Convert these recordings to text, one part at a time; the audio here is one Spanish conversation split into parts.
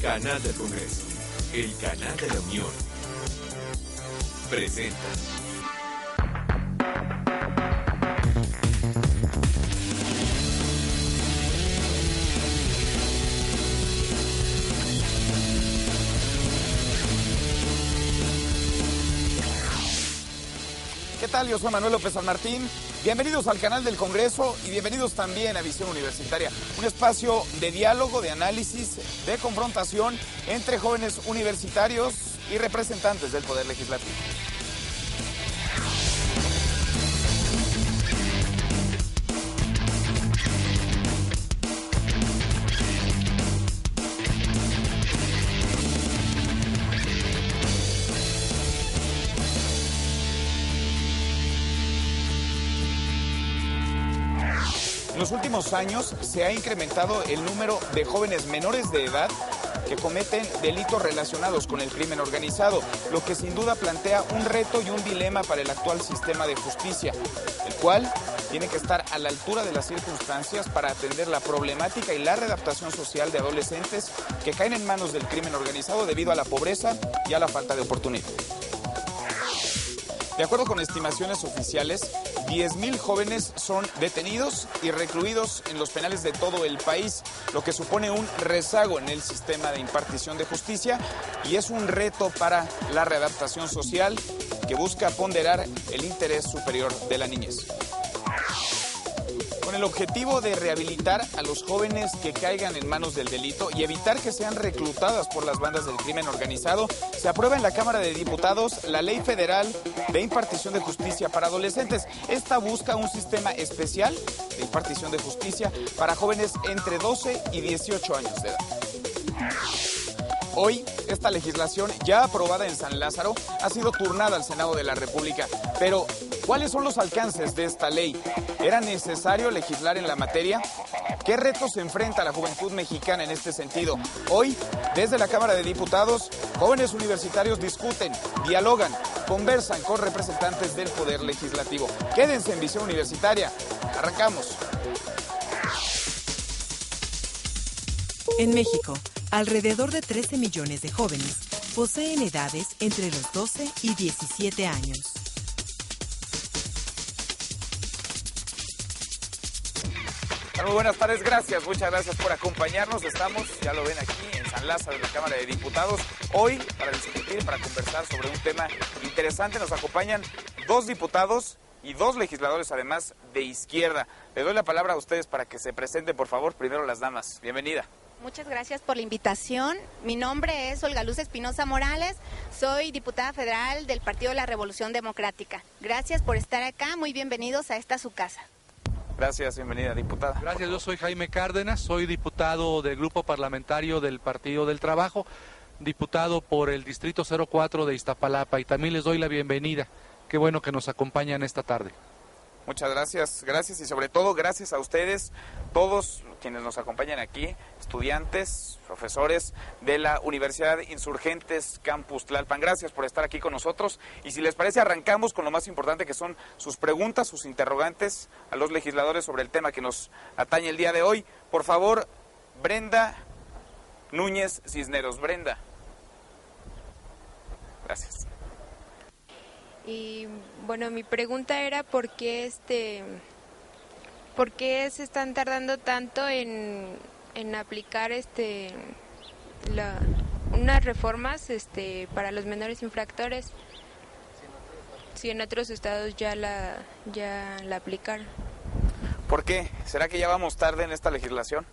Canal del Congreso, el canal de la Unión, presenta. ¿Qué tal? Yo soy Manuel López San Martín. Bienvenidos al canal del Congreso y bienvenidos también a Visión Universitaria, un espacio de diálogo, de análisis, de confrontación entre jóvenes universitarios y representantes del Poder Legislativo. En los últimos años se ha incrementado el número de jóvenes menores de edad que cometen delitos relacionados con el crimen organizado, lo que sin duda plantea un reto y un dilema para el actual sistema de justicia, el cual tiene que estar a la altura de las circunstancias para atender la problemática y la readaptación social de adolescentes que caen en manos del crimen organizado debido a la pobreza y a la falta de oportunidad. De acuerdo con estimaciones oficiales, 10,000 jóvenes son detenidos y recluidos en los penales de todo el país, lo que supone un rezago en el sistema de impartición de justicia y es un reto para la readaptación social que busca ponderar el interés superior de la niñez. Con el objetivo de rehabilitar a los jóvenes que caigan en manos del delito y evitar que sean reclutadas por las bandas del crimen organizado, se aprueba en la Cámara de Diputados la Ley Federal de Impartición de Justicia para Adolescentes. Esta busca un sistema especial de impartición de justicia para jóvenes entre 12 y 18 años de edad. Hoy, esta legislación, ya aprobada en San Lázaro, ha sido turnada al Senado de la República. Pero, ¿cuáles son los alcances de esta ley? ¿Era necesario legislar en la materia? ¿Qué retos se enfrenta la juventud mexicana en este sentido? Hoy, desde la Cámara de Diputados, jóvenes universitarios discuten, dialogan, conversan con representantes del Poder Legislativo. Quédense en Visión Universitaria. Arrancamos. En México, alrededor de 13 millones de jóvenes poseen edades entre los 12 y 17 años. Muy buenas tardes, muchas gracias por acompañarnos. Estamos, ya lo ven aquí, en San Lázaro, en la Cámara de Diputados. Hoy, para discutir, para conversar sobre un tema interesante, nos acompañan 2 diputados y 2 legisladores, además, de izquierda. Le doy la palabra a ustedes para que se presenten, por favor. Primero las damas. Bienvenida. Muchas gracias por la invitación. Mi nombre es Olga Luz Espinosa Morales, soy diputada federal del Partido de la Revolución Democrática. Gracias por estar acá, muy bienvenidos a esta su casa. Gracias, bienvenida, diputada. Gracias, yo soy Jaime Cárdenas, soy diputado del Grupo Parlamentario del Partido del Trabajo, diputado por el Distrito 04 de Iztapalapa y también les doy la bienvenida. Qué bueno que nos acompañan esta tarde. Muchas gracias y sobre todo gracias a ustedes, todos quienes nos acompañan aquí, estudiantes, profesores de la Universidad Insurgentes Campus Tlalpan. Gracias por estar aquí con nosotros y si les parece arrancamos con lo más importante que son sus preguntas, sus interrogantes a los legisladores sobre el tema que nos atañe el día de hoy. Por favor, Brenda Núñez Cisneros. Brenda. Gracias. Y bueno, mi pregunta era ¿por qué se están tardando tanto en aplicar unas reformas para los menores infractores? Si en otros estados ya la aplicaron. ¿Por qué? ¿Será que ya vamos tarde en esta legislación?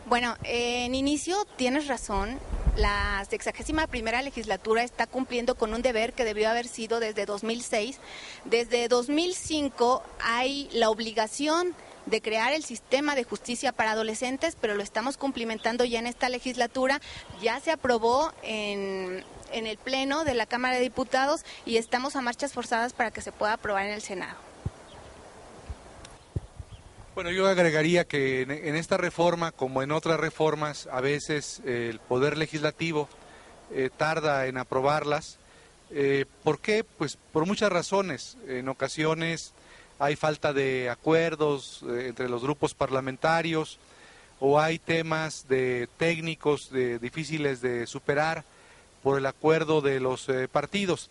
Bueno, en inicio tienes razón. La 61ª legislatura está cumpliendo con un deber que debió haber sido desde 2006. Desde 2005 hay la obligación de crear el sistema de justicia para adolescentes, pero lo estamos cumplimentando ya en esta legislatura. Ya se aprobó en el Pleno de la Cámara de Diputados y estamos a marchas forzadas para que se pueda aprobar en el Senado. Bueno, yo agregaría que en esta reforma, como en otras reformas, a veces el Poder Legislativo tarda en aprobarlas. ¿Por qué? Pues por muchas razones. En ocasiones hay falta de acuerdos entre los grupos parlamentarios, o hay temas de técnicos difíciles de superar por el acuerdo de los partidos.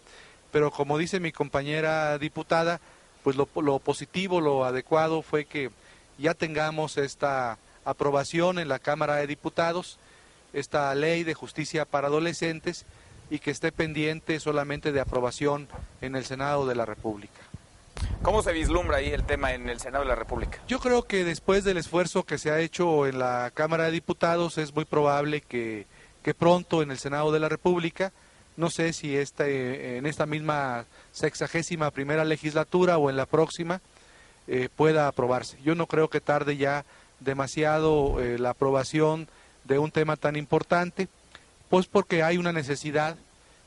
Pero como dice mi compañera diputada, pues lo positivo, lo adecuado fue que ya tengamos esta aprobación en la Cámara de Diputados, esta ley de justicia para adolescentes, y que esté pendiente solamente de aprobación en el Senado de la República. ¿Cómo se vislumbra ahí el tema en el Senado de la República? Yo creo que después del esfuerzo que se ha hecho en la Cámara de Diputados es muy probable que pronto en el Senado de la República, no sé si en esta misma 61ª legislatura o en la próxima, pueda aprobarse. Yo no creo que tarde ya demasiado la aprobación de un tema tan importante, pues porque hay una necesidad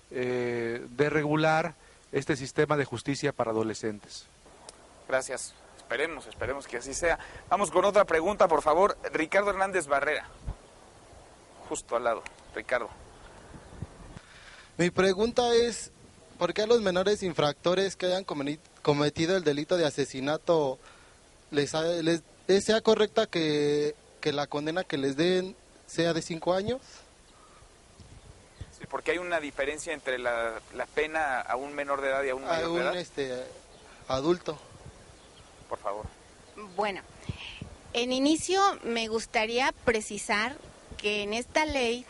de regular este sistema de justicia para adolescentes. Gracias. Esperemos que así sea. Vamos con otra pregunta, por favor. Ricardo Hernández Barrera. Justo al lado. Ricardo. Mi pregunta es, ¿por qué a los menores infractores que hayan cometido el delito de asesinato sea correcta que la condena que les den sea de 5 años? Sí, porque hay una diferencia entre la pena a un menor de edad y a un mayor de edad. Adulto. Por favor. Bueno, en inicio me gustaría precisar que en esta ley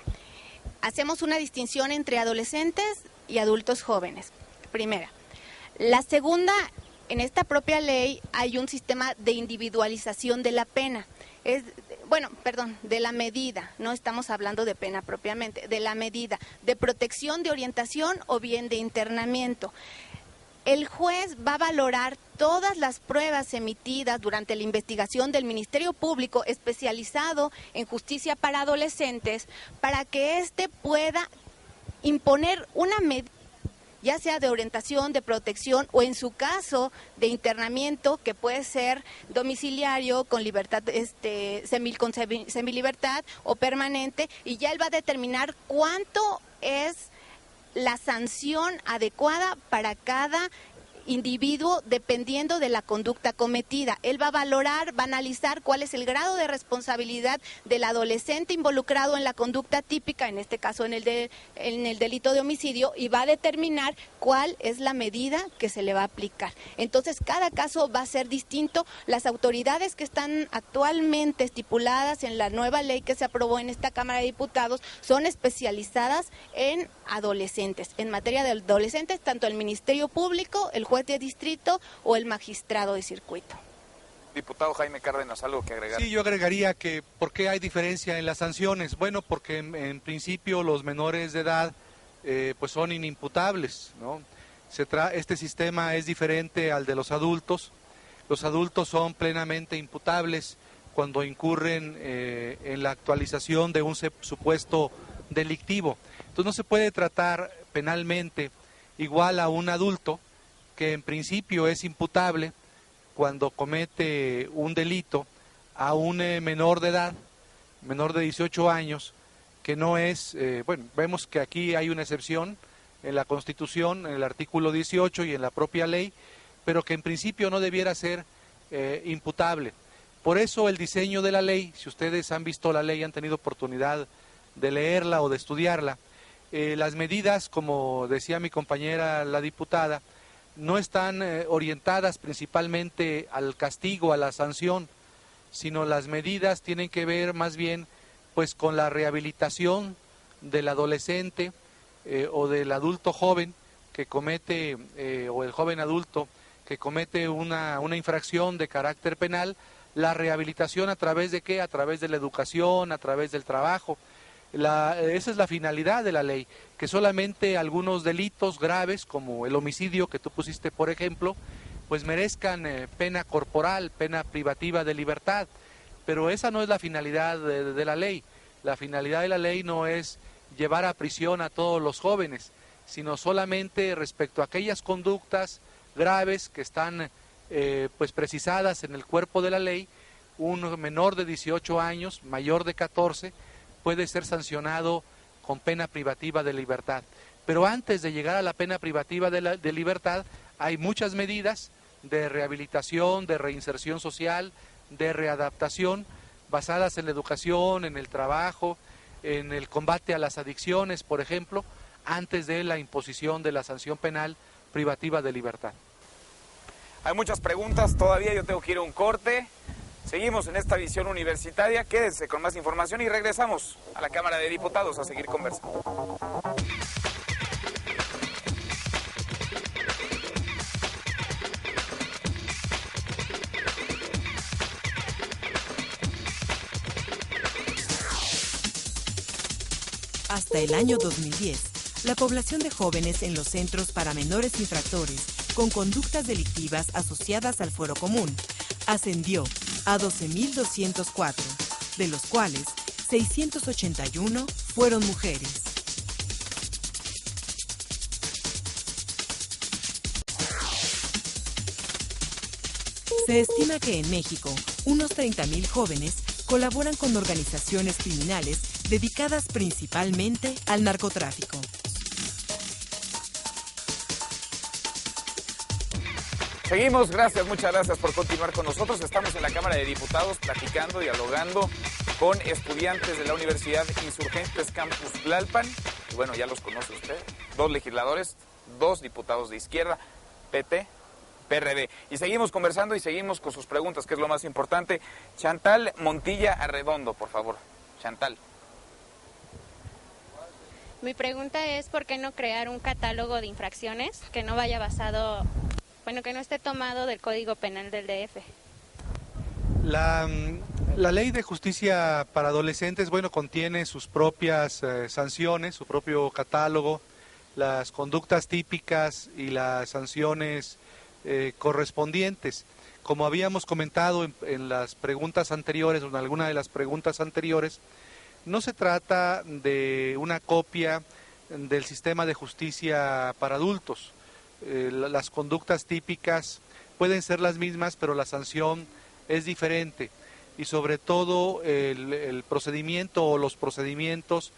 hacemos una distinción entre adolescentes y adultos jóvenes. Primera. La segunda, en esta propia ley hay un sistema de individualización de la pena. De la medida, no estamos hablando de pena propiamente, de la medida de protección, de orientación o bien de internamiento. El juez va a valorar todas las pruebas emitidas durante la investigación del Ministerio Público especializado en justicia para adolescentes para que éste pueda imponer una medida, ya sea de orientación, de protección o en su caso de internamiento, que puede ser domiciliario con libertad, con semilibertad o permanente, y ya él va a determinar cuánto es la sanción adecuada para cada individuo dependiendo de la conducta cometida. Él va a valorar, va a analizar cuál es el grado de responsabilidad del adolescente involucrado en la conducta típica, en este caso en el delito de homicidio, y va a determinar cuál es la medida que se le va a aplicar. Entonces, cada caso va a ser distinto. Las autoridades que están actualmente estipuladas en la nueva ley que se aprobó en esta Cámara de Diputados son especializadas en adolescentes, en materia de adolescentes, tanto el Ministerio Público, el juez de distrito o el magistrado de circuito. Diputado Jaime Cárdenas, ¿algo que agregar? Sí, yo agregaría que ¿por qué hay diferencia en las sanciones? Bueno, porque en principio los menores de edad pues son inimputables, ¿no? Este sistema es diferente al de los adultos. Los adultos son plenamente imputables cuando incurren en la actualización de un supuesto delictivo. Entonces no se puede tratar penalmente igual a un adulto que en principio es imputable cuando comete un delito a un menor de edad, menor de 18 años, que no es, vemos que aquí hay una excepción en la Constitución, en el artículo 18 y en la propia ley, pero que en principio no debiera ser imputable. Por eso el diseño de la ley, si ustedes han visto la ley, han tenido oportunidad de leerla o de estudiarla, las medidas, como decía mi compañera la diputada, no están orientadas principalmente al castigo, a la sanción, sino las medidas tienen que ver más bien pues con la rehabilitación del adolescente o del adulto joven que comete, o el joven adulto que comete una infracción de carácter penal, la rehabilitación a través de ¿qué? A través de la educación, a través del trabajo. Esa es la finalidad de la ley, que solamente algunos delitos graves, como el homicidio que tú pusiste por ejemplo, pues merezcan pena corporal, pena privativa de libertad, pero esa no es la finalidad de la ley. La finalidad de la ley no es llevar a prisión a todos los jóvenes, sino solamente respecto a aquellas conductas graves que están pues precisadas en el cuerpo de la ley. Un menor de 18 años, mayor de 14, puede ser sancionado con pena privativa de libertad. Pero antes de llegar a la pena privativa de libertad, hay muchas medidas de rehabilitación, de reinserción social, de readaptación, basadas en la educación, en el trabajo, en el combate a las adicciones, por ejemplo, antes de la imposición de la sanción penal privativa de libertad. Hay muchas preguntas todavía, yo tengo que ir a un corte. Seguimos en esta visión universitaria, quédense con más información y regresamos a la Cámara de Diputados a seguir conversando. Hasta el año 2010, la población de jóvenes en los centros para menores infractores con conductas delictivas asociadas al fuero común ascendió a 12.204, de los cuales 681 fueron mujeres. Se estima que en México, unos 30.000 jóvenes colaboran con organizaciones criminales dedicadas principalmente al narcotráfico. Seguimos, muchas gracias por continuar con nosotros. Estamos en la Cámara de Diputados platicando, dialogando con estudiantes de la Universidad Insurgentes Campus Tlalpan. Y bueno, ya los conoce usted, 2 legisladores, 2 diputados de izquierda, PT, PRD. Y seguimos conversando y seguimos con sus preguntas, que es lo más importante. Chantal Montilla Arredondo, por favor. Chantal. Mi pregunta es, ¿por qué no crear un catálogo de infracciones que no vaya basado, que no esté tomado del Código Penal del DF? La Ley de Justicia para Adolescentes, contiene sus propias sanciones, su propio catálogo, las conductas típicas y las sanciones correspondientes. Como habíamos comentado en las preguntas anteriores, o en alguna de las preguntas anteriores, no se trata de una copia del sistema de justicia para adultos. Las conductas típicas pueden ser las mismas, pero la sanción es diferente. Y sobre todo el procedimiento o los procedimientos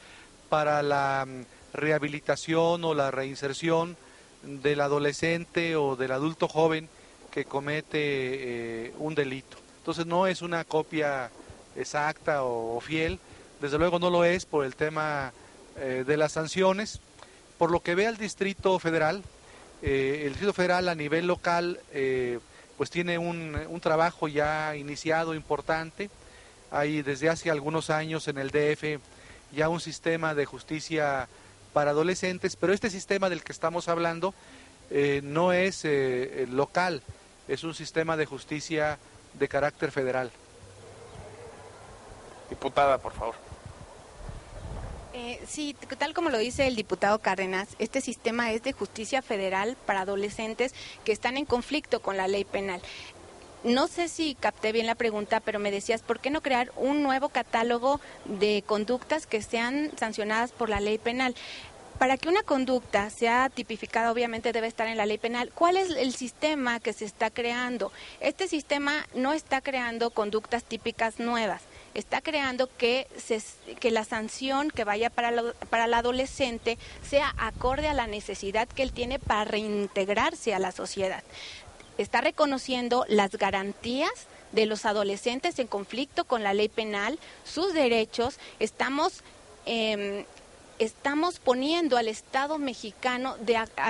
para la rehabilitación o la reinserción del adolescente o del adulto joven que comete un delito. Entonces no es una copia exacta o fiel, desde luego no lo es por el tema de las sanciones. Por lo que ve al Distrito Federal, el Distrito Federal a nivel local pues tiene un trabajo ya iniciado importante. Hay desde hace algunos años en el DF ya un sistema de justicia para adolescentes, pero este sistema del que estamos hablando no es local, es un sistema de justicia de carácter federal. Diputada, por favor. Sí, tal como lo dice el diputado Cárdenas, este sistema es de justicia federal para adolescentes que están en conflicto con la ley penal. No sé si capté bien la pregunta, pero me decías, ¿por qué no crear un nuevo catálogo de conductas que sean sancionadas por la ley penal? Para que una conducta sea tipificada, obviamente debe estar en la ley penal. ¿Cuál es el sistema que se está creando? Este sistema no está creando conductas típicas nuevas. Está creando que la sanción que vaya para el adolescente sea acorde a la necesidad que él tiene para reintegrarse a la sociedad. Está reconociendo las garantías de los adolescentes en conflicto con la ley penal, sus derechos. Estamos poniendo al Estado mexicano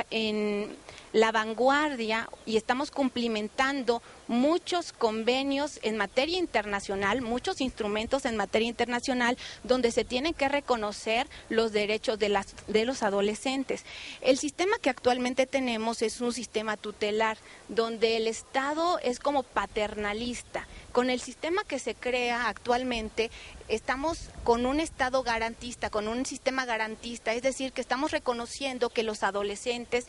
en la vanguardia y estamos cumplimentando muchos convenios en materia internacional, muchos instrumentos en materia internacional donde se tienen que reconocer los derechos de los adolescentes. El sistema que actualmente tenemos es un sistema tutelar, donde el Estado es como paternalista. Con el sistema que se crea actualmente, estamos con un Estado garantista, con un sistema garantista, es decir, que estamos reconociendo que los adolescentes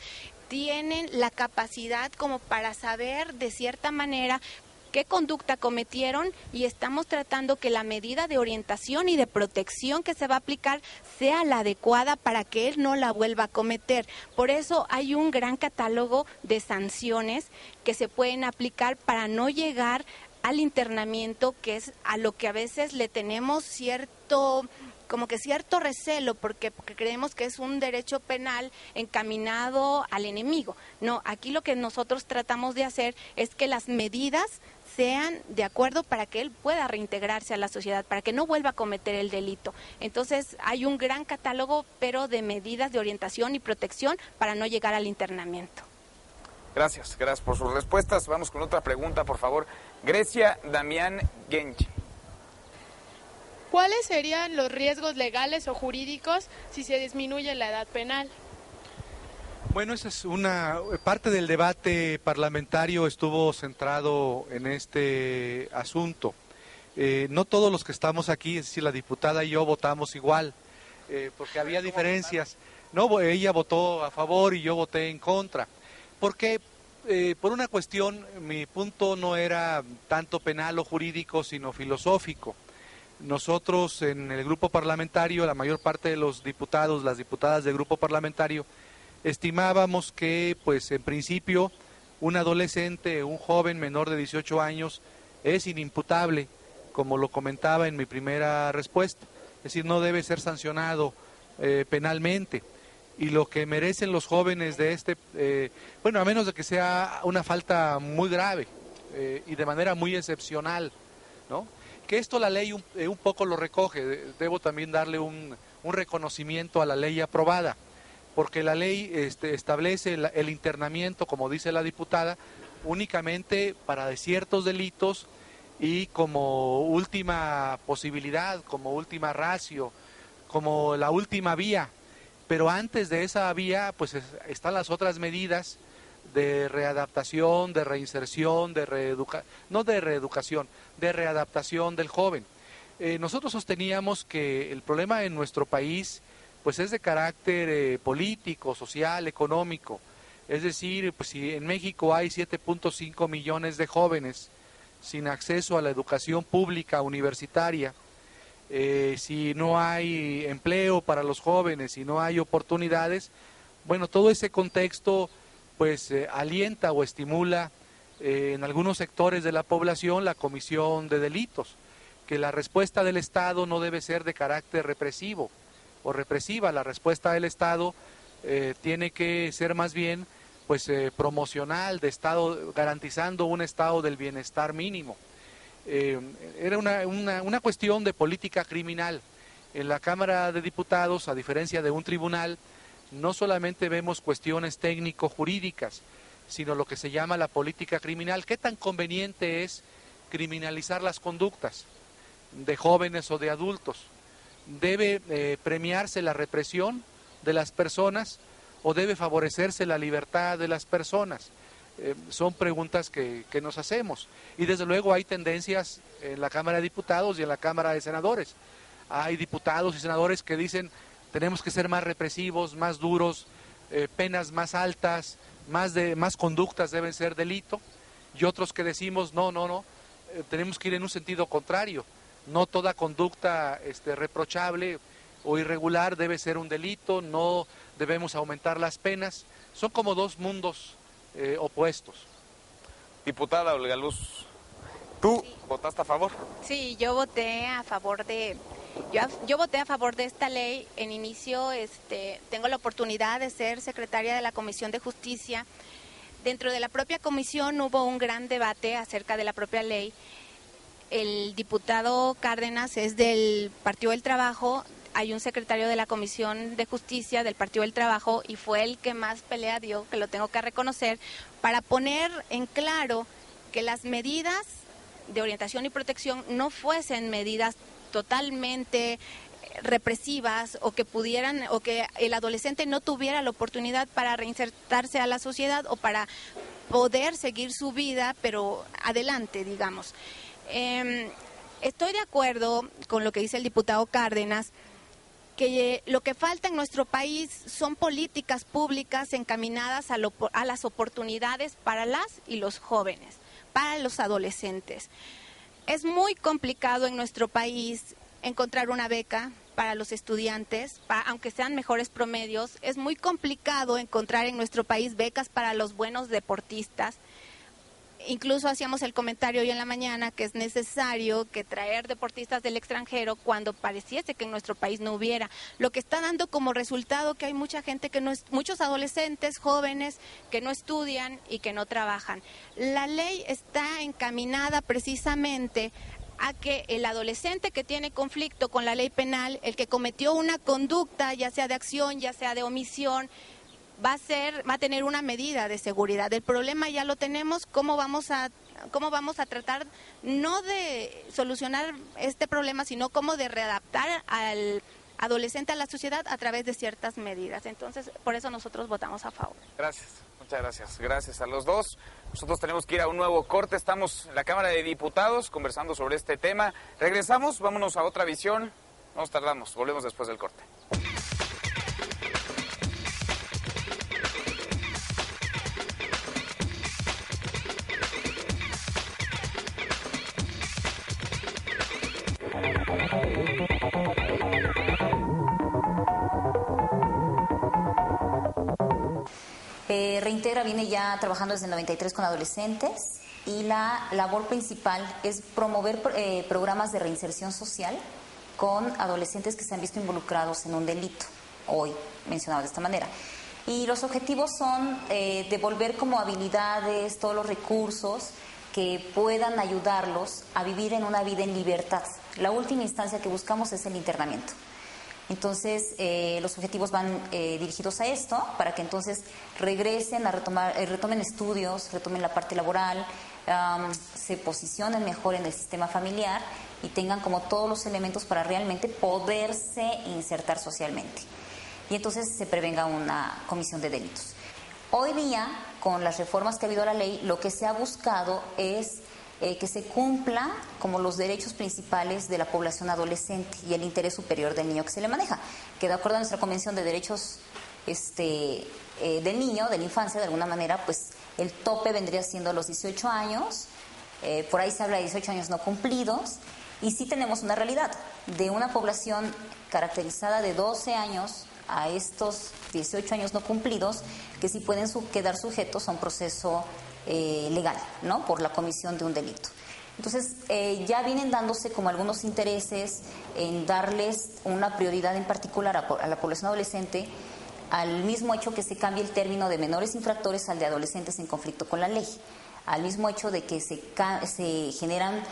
tienen la capacidad como para saber de cierta manera qué conducta cometieron y estamos tratando que la medida de orientación y de protección que se va a aplicar sea la adecuada para que él no la vuelva a cometer. Por eso hay un gran catálogo de sanciones que se pueden aplicar para no llegar al internamiento, que es a lo que a veces le tenemos cierto recelo, porque creemos que es un derecho penal encaminado al enemigo. No, aquí lo que nosotros tratamos de hacer es que las medidas sean de acuerdo para que él pueda reintegrarse a la sociedad, para que no vuelva a cometer el delito. Entonces hay un gran catálogo, pero de medidas de orientación y protección para no llegar al internamiento. Gracias por sus respuestas. Vamos con otra pregunta, por favor. Grecia Damián Genchi. ¿Cuáles serían los riesgos legales o jurídicos si se disminuye la edad penal? Bueno, esa es una parte del debate parlamentario, estuvo centrado en este asunto. No todos los que estamos aquí, es decir, la diputada y yo votamos igual, porque había diferencias. No, ella votó a favor y yo voté en contra. Porque por una cuestión, mi punto no era tanto penal o jurídico, sino filosófico. Nosotros en el grupo parlamentario, la mayor parte de los diputados, las diputadas del grupo parlamentario, estimábamos que, pues en principio, un adolescente, un joven menor de 18 años es inimputable, como lo comentaba en mi primera respuesta. Es decir, no debe ser sancionado penalmente. Y lo que merecen los jóvenes de bueno, a menos de que sea una falta muy grave y de manera muy excepcional, ¿no? Que esto la ley un poco lo recoge. Debo también darle un reconocimiento a la ley aprobada, porque la ley establece el internamiento, como dice la diputada, únicamente para ciertos delitos y como última posibilidad, como última ratio, como la última vía. Pero antes de esa vía, pues están las otras medidas de readaptación, de reinserción, de readaptación del joven. Nosotros sosteníamos que el problema en nuestro país pues es de carácter político, social, económico. Es decir, pues si en México hay 7.5 millones de jóvenes sin acceso a la educación pública universitaria, si no hay empleo para los jóvenes, si no hay oportunidades, bueno, todo ese contexto pues alienta o estimula en algunos sectores de la población la comisión de delitos, que la respuesta del Estado no debe ser de carácter represivo o represiva. La respuesta del Estado tiene que ser más bien pues promocional, de Estado, garantizando un estado del bienestar mínimo. Era una cuestión de política criminal. En la Cámara de Diputados, a diferencia de un tribunal, no solamente vemos cuestiones técnico-jurídicas, sino lo que se llama la política criminal. ¿Qué tan conveniente es criminalizar las conductas de jóvenes o de adultos? ¿Debe premiarse la represión de las personas o debe favorecerse la libertad de las personas? Son preguntas que nos hacemos. Y desde luego hay tendencias en la Cámara de Diputados y en la Cámara de Senadores. Hay diputados y senadores que dicen tenemos que ser más represivos, más duros, penas más altas, más conductas deben ser delito, y otros que decimos no, tenemos que ir en un sentido contrario. No toda conducta reprochable o irregular debe ser un delito, no debemos aumentar las penas. Son como dos mundos opuestos. Diputada Olga Luz, ¿tú votaste a favor? Sí, yo voté a favor de esta ley. En inicio tengo la oportunidad de ser secretaria de la Comisión de Justicia. Dentro de la propia comisión hubo un gran debate acerca de la propia ley. El diputado Cárdenas es del Partido del Trabajo, hay un secretario de la Comisión de Justicia del Partido del Trabajo y fue el que más pelea dio, que lo tengo que reconocer, para poner en claro que las medidas de orientación y protección no fuesen medidas totalmente represivas o que el adolescente no tuviera la oportunidad para reinsertarse a la sociedad o para poder seguir su vida, pero adelante, digamos. Estoy de acuerdo con lo que dice el diputado Cárdenas, que lo que falta en nuestro país son políticas públicas encaminadas a las oportunidades para las y los jóvenes, para los adolescentes. Es muy complicado en nuestro país encontrar una beca para los estudiantes, aunque sean mejores promedios. Es muy complicado encontrar en nuestro país becas para los buenos deportistas. Incluso hacíamos el comentario hoy en la mañana que es necesario que traer deportistas del extranjero cuando pareciese que en nuestro país no hubiera. Lo que está dando como resultado que hay mucha gente que no es, muchos adolescentes, jóvenes que no estudian y que no trabajan. La ley está encaminada precisamente a que el adolescente que tiene conflicto con la ley penal, el que cometió una conducta, ya sea de acción, ya sea de omisión, va a tener una medida de seguridad. El problema ya lo tenemos. ¿Cómo vamos a tratar no de solucionar este problema, sino cómo de readaptar al adolescente a la sociedad a través de ciertas medidas? Entonces, por eso nosotros votamos a favor. Gracias, muchas gracias. Gracias a los dos. Nosotros tenemos que ir a un nuevo corte. Estamos en la Cámara de Diputados conversando sobre este tema. Regresamos, vámonos a otra visión. No nos tardamos, volvemos después del corte. Reintegra viene ya trabajando desde el 93 con adolescentes y la labor principal es promover programas de reinserción social con adolescentes que se han visto involucrados en un delito, hoy mencionado de esta manera. Y los objetivos son devolver como habilidades, todos los recursos que puedan ayudarlos a vivir en una vida en libertad. La última instancia que buscamos es el internamiento. Entonces, los objetivos van dirigidos a esto, para que entonces regresen a retomen estudios, retomen la parte laboral, se posicionen mejor en el sistema familiar y tengan como todos los elementos para realmente poderse insertar socialmente. Y entonces se prevenga una comisión de delitos. Hoy día, con las reformas que ha habido a la ley, lo que se ha buscado es que se cumpla como los derechos principales de la población adolescente y el interés superior del niño que se le maneja, que de acuerdo a nuestra Convención de Derechos del Niño, de la infancia, de alguna manera, pues el tope vendría siendo los 18 años, por ahí se habla de 18 años no cumplidos, y sí tenemos una realidad de una población caracterizada de 12 años a estos 18 años no cumplidos, que sí pueden quedar sujetos a un proceso legal, ¿no? Por la comisión de un delito. Entonces, ya vienen dándose como algunos intereses en darles una prioridad en particular a la población adolescente, al mismo hecho que se cambie el término de menores infractores al de adolescentes en conflicto con la ley, al mismo hecho de que se generan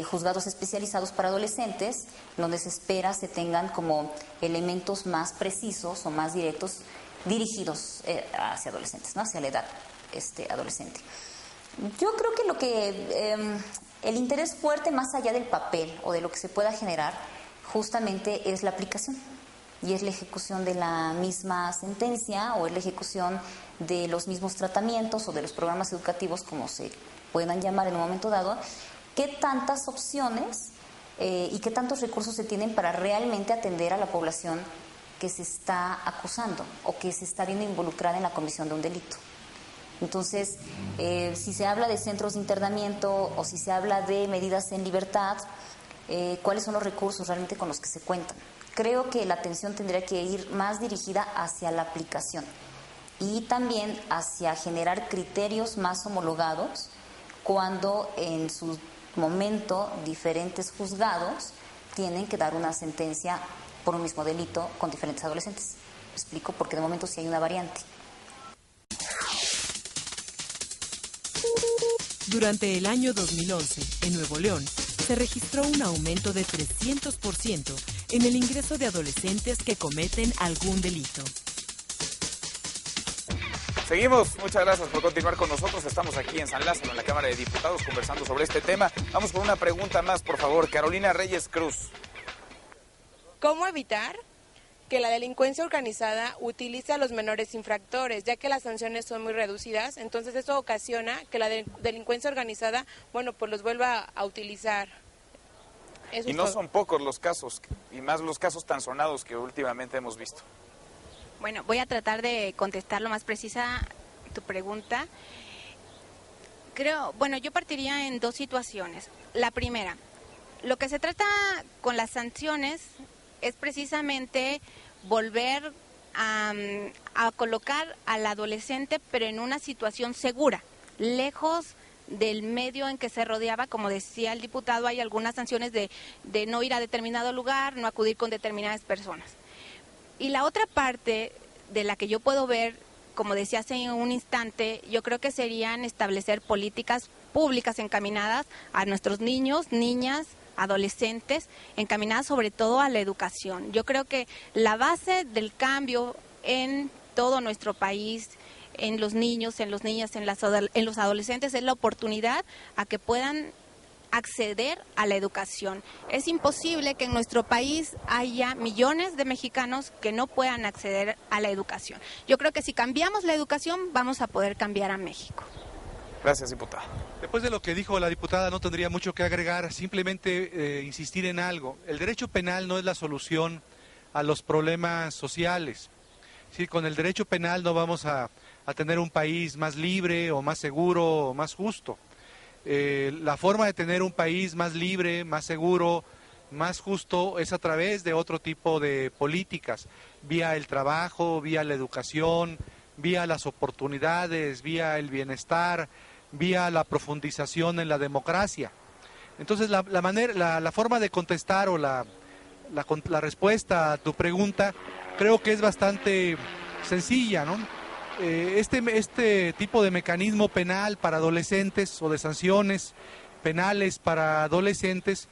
juzgados especializados para adolescentes, donde se espera se tengan como elementos más precisos o más directos dirigidos hacia adolescentes, ¿no? Hacia la edad adolescente. Yo creo que el interés fuerte, más allá del papel o de lo que se pueda generar, justamente es la aplicación y es la ejecución de la misma sentencia o es la ejecución de los mismos tratamientos o de los programas educativos, como se puedan llamar en un momento dado. ¿Qué tantas opciones y qué tantos recursos se tienen para realmente atender a la población que se está acusando o que se está viendo involucrada en la comisión de un delito? Entonces, si se habla de centros de internamiento o si se habla de medidas en libertad, ¿cuáles son los recursos realmente con los que se cuentan? Creo que la atención tendría que ir más dirigida hacia la aplicación y también hacia generar criterios más homologados cuando en su momento diferentes juzgados tienen que dar una sentencia por un mismo delito con diferentes adolescentes. ¿Me explico? Porque de momento sí hay una variante. Durante el año 2011, en Nuevo León, se registró un aumento de 300% en el ingreso de adolescentes que cometen algún delito. Seguimos, muchas gracias por continuar con nosotros. Estamos aquí en San Lázaro, en la Cámara de Diputados, conversando sobre este tema. Vamos con una pregunta más, por favor. Carolina Reyes Cruz. ¿Cómo evitar que la delincuencia organizada utilice a los menores infractores, ya que las sanciones son muy reducidas? Entonces eso ocasiona que la delincuencia organizada, pues los vuelva a utilizar. Eso y no son pocos los casos, y más los casos tan sonados que últimamente hemos visto. Bueno, voy a tratar de contestar lo más precisa tu pregunta. Yo partiría en dos situaciones. La primera, lo que se trata con las sanciones es precisamente volver a colocar al adolescente, pero en una situación segura, lejos del medio en que se rodeaba. Como decía el diputado, hay algunas sanciones de no ir a determinado lugar, no acudir con determinadas personas. Y la otra parte de la que yo puedo ver, como decía hace un instante, yo creo que serían establecer políticas públicas encaminadas a nuestros niños, niñas, adolescentes, encaminadas sobre todo a la educación. Yo creo que la base del cambio en todo nuestro país, en los niños, en las niñas, en los adolescentes, es la oportunidad a que puedan acceder a la educación. Es imposible que en nuestro país haya millones de mexicanos que no puedan acceder a la educación. Yo creo que si cambiamos la educación, vamos a poder cambiar a México. Gracias, diputada. Después de lo que dijo la diputada, no tendría mucho que agregar, simplemente insistir en algo. El derecho penal no es la solución a los problemas sociales. Sí, con el derecho penal no vamos a tener un país más libre o más seguro o más justo. La forma de tener un país más libre, más seguro, más justo es a través de otro tipo de políticas, vía el trabajo, vía la educación, vía las oportunidades, vía el bienestar, vía la profundización en la democracia. Entonces la forma de contestar o la respuesta a tu pregunta creo que es bastante sencilla, ¿no? Este tipo de mecanismo penal para adolescentes o de sanciones penales para adolescentes,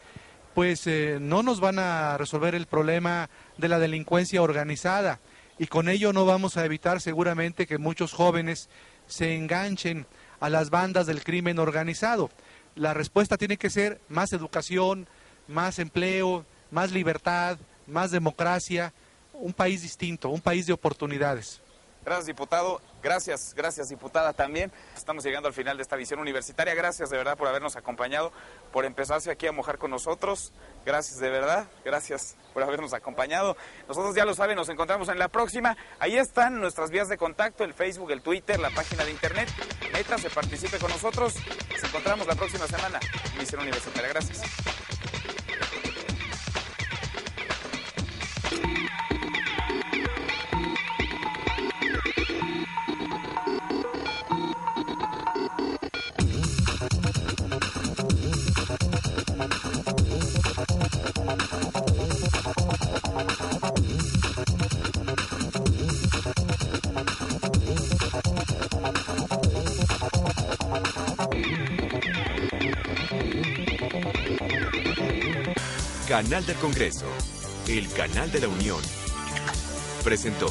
pues no nos van a resolver el problema de la delincuencia organizada, y con ello no vamos a evitar seguramente que muchos jóvenes se enganchen a las bandas del crimen organizado. La respuesta tiene que ser más educación, más empleo, más libertad, más democracia, un país distinto, un país de oportunidades. Gracias, diputado. Gracias, diputada, también. Estamos llegando al final de esta visión universitaria. Gracias de verdad por habernos acompañado, por empezarse aquí a mojar con nosotros. Gracias de verdad, gracias por habernos acompañado. Nosotros, ya lo saben, nos encontramos en la próxima. Ahí están nuestras vías de contacto, el Facebook, el Twitter, la página de internet. Métase, participe con nosotros. Nos encontramos la próxima semana. Visión universitaria. Gracias. Canal del Congreso, el canal de la Unión, presentó.